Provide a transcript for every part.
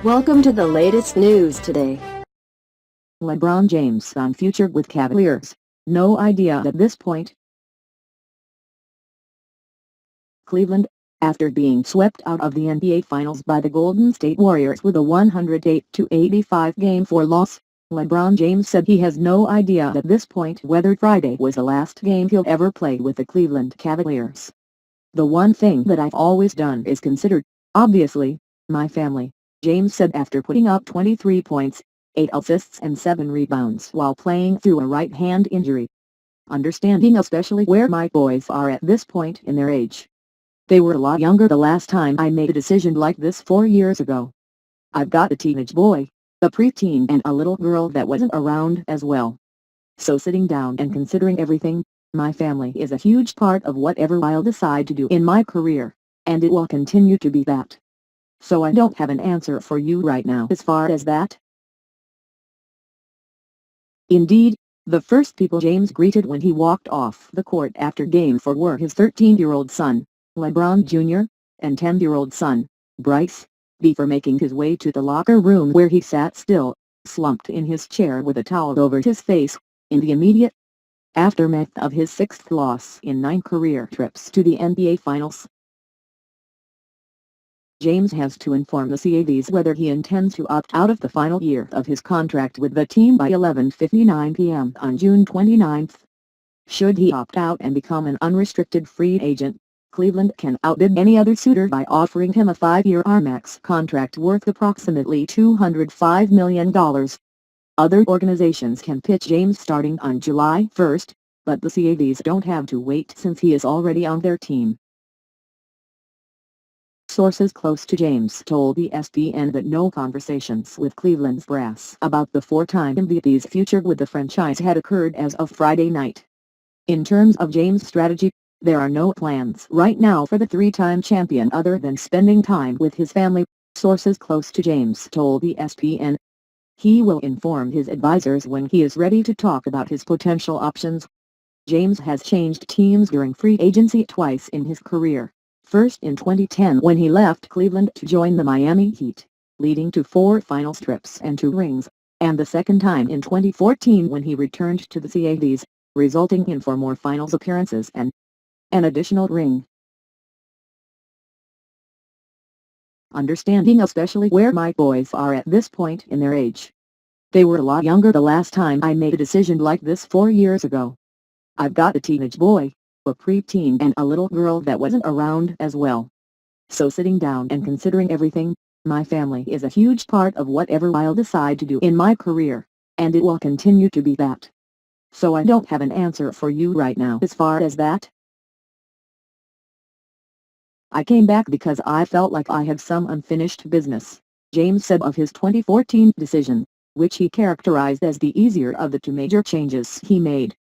Welcome to the latest news today. LeBron James on future with Cavaliers. No idea at this point. Cleveland, after being swept out of the NBA Finals by the Golden State Warriors with a 108-85 Game 4 loss, LeBron James said he has no idea at this point whether Friday was the last game he'll ever play with the Cleveland Cavaliers. "The one thing that I've always done is considered, obviously, my family," James said after putting up 23 points, 8 assists and 7 rebounds while playing through a right hand injury. "Understanding especially where my boys are at this point in their age. They were a lot younger the last time I made a decision like this 4 years ago. I've got a teenage boy, a preteen and a little girl that wasn't around as well. So sitting down and considering everything, my family is a huge part of whatever I'll decide to do in my career, and it will continue to be that. So I don't have an answer for you right now as far as that." Indeed, the first people James greeted when he walked off the court after Game 4 were his 13-year-old son, LeBron Jr., and 10-year-old son, Bryce, before making his way to the locker room where he sat still, slumped in his chair with a towel over his face, in the immediate aftermath of his 6th loss in 9 career trips to the NBA Finals. James has to inform the Cavs whether he intends to opt out of the final year of his contract with the team by 11:59 p.m. on June 29. Should he opt out and become an unrestricted free agent, Cleveland can outbid any other suitor by offering him a 5-year max contract worth approximately $205 million. Other organizations can pitch James starting on July 1, but the Cavs don't have to wait since he is already on their team. Sources close to James told ESPN that no conversations with Cleveland's brass about the 4-time MVP's future with the franchise had occurred as of Friday night. In terms of James' strategy, there are no plans right now for the 3-time champion other than spending time with his family, sources close to James told ESPN. He will inform his advisors when he is ready to talk about his potential options. James has changed teams during free agency twice in his career. First in 2010 when he left Cleveland to join the Miami Heat, leading to 4 finals trips and 2 rings, and the second time in 2014 when he returned to the Cavs, resulting in 4 more finals appearances and an additional ring. "Understanding especially where my boys are at this point in their age. They were a lot younger the last time I made a decision like this 4 years ago. I've got a teenage boy, a preteen and a little girl that wasn't around as well. So sitting down and considering everything, my family is a huge part of whatever I'll decide to do in my career, and it will continue to be that. So I don't have an answer for you right now as far as that. I came back because I felt like I had some unfinished business," James said of his 2014 decision, which he characterized as the easier of the 2 major changes he made.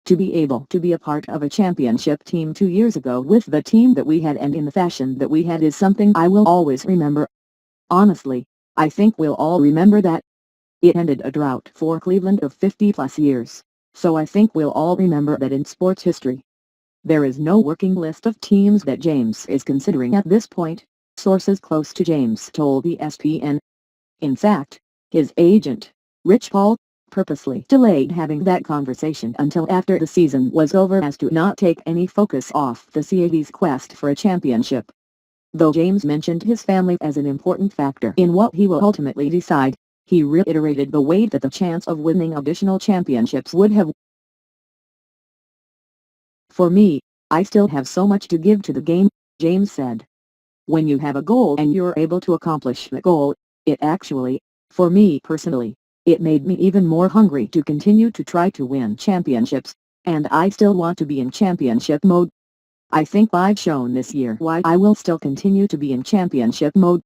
"To be able to be a part of a championship team 2 years ago with the team that we had and in the fashion that we had is something I will always remember. Honestly, I think we'll all remember that. It ended a drought for Cleveland of 50-plus years, so I think we'll all remember that in sports history. There is no working list of teams that James is considering at this point," sources close to James told ESPN. In fact, his agent, Rich Paul, purposely delayed having that conversation until after the season was over as to not take any focus off the Cavs' quest for a championship. Though James mentioned his family as an important factor in what he will ultimately decide, he reiterated the weight that the chance of winning additional championships would have. "For me, I still have so much to give to the game," James said. "When you have a goal and you're able to accomplish the goal, it actually, for me personally, it made me even more hungry to continue to try to win championships, and I still want to be in championship mode. I think I've shown this year why I will still continue to be in championship mode."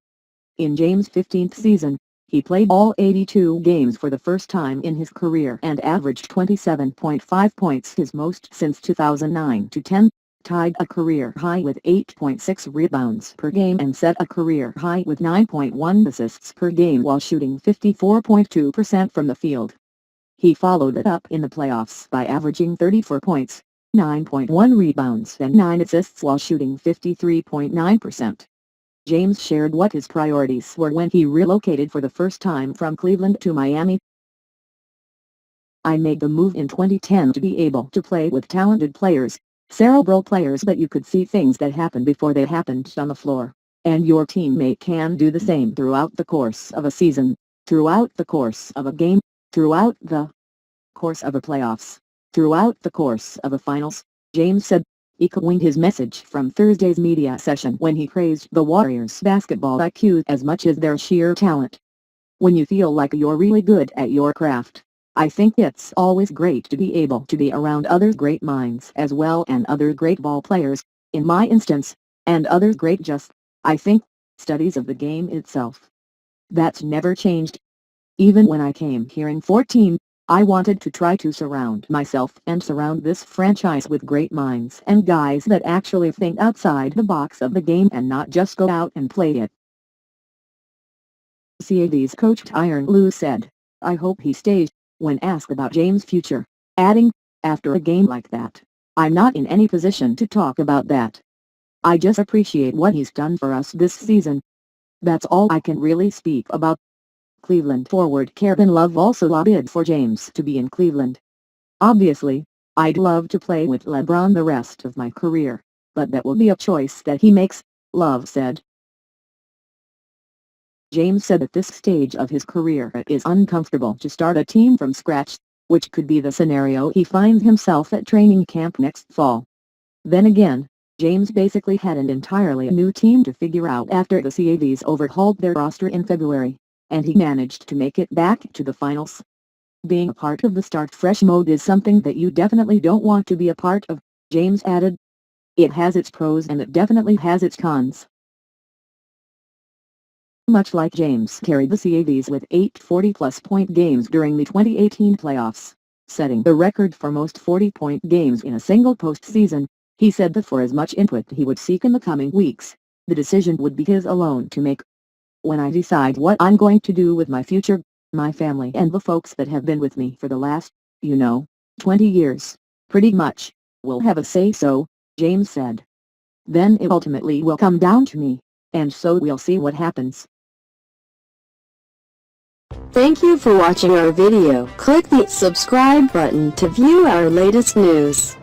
In James' 15th season, he played all 82 games for the first time in his career and averaged 27.5 points, his most since 2009-10. Tied a career high with 8.6 rebounds per game and set a career high with 9.1 assists per game while shooting 54.2% from the field. He followed it up in the playoffs by averaging 34 points, 9.1 rebounds and 9 assists while shooting 53.9%. James shared what his priorities were when he relocated for the first time from Cleveland to Miami. "I made the move in 2010 to be able to play with talented players, cerebral players that you could see things that happened before they happened on the floor, and your teammate can do the same throughout the course of a season, throughout the course of a game, throughout the course of a playoffs, throughout the course of a finals," James said, echoing his message from Thursday's media session when he praised the Warriors' basketball IQ as much as their sheer talent. "When you feel like you're really good at your craft, I think it's always great to be able to be around other great minds as well, and other great ball players, in my instance, and other great I think, studies of the game itself. That's never changed. Even when I came here in 14, I wanted to try to surround myself and surround this franchise with great minds and guys that actually think outside the box of the game and not just go out and play it." Cavs coach Tyronn Lue said, "I hope he stays," when asked about James' future, adding, "After a game like that, I'm not in any position to talk about that. I just appreciate what he's done for us this season. That's all I can really speak about." Cleveland forward Kevin Love also lobbied for James to be in Cleveland. "Obviously, I'd love to play with LeBron the rest of my career, but that will be a choice that he makes," Love said. James said at this stage of his career it is uncomfortable to start a team from scratch, which could be the scenario he finds himself at training camp next fall. Then again, James basically had an entirely new team to figure out after the Cavs overhauled their roster in February, and he managed to make it back to the finals. "Being a part of the start fresh mode is something that you definitely don't want to be a part of," James added. "It has its pros and it definitely has its cons." Much like James carried the Cavs with 8 40-plus point games during the 2018 playoffs, setting the record for most 40-point games in a single postseason, he said that for as much input he would seek in the coming weeks, the decision would be his alone to make. "When I decide what I'm going to do with my future, my family and the folks that have been with me for the last, 20 years, pretty much, will have a say-so," James said. "Then it ultimately will come down to me, and so we'll see what happens." Thank you for watching our video. Click the subscribe button to view our latest news.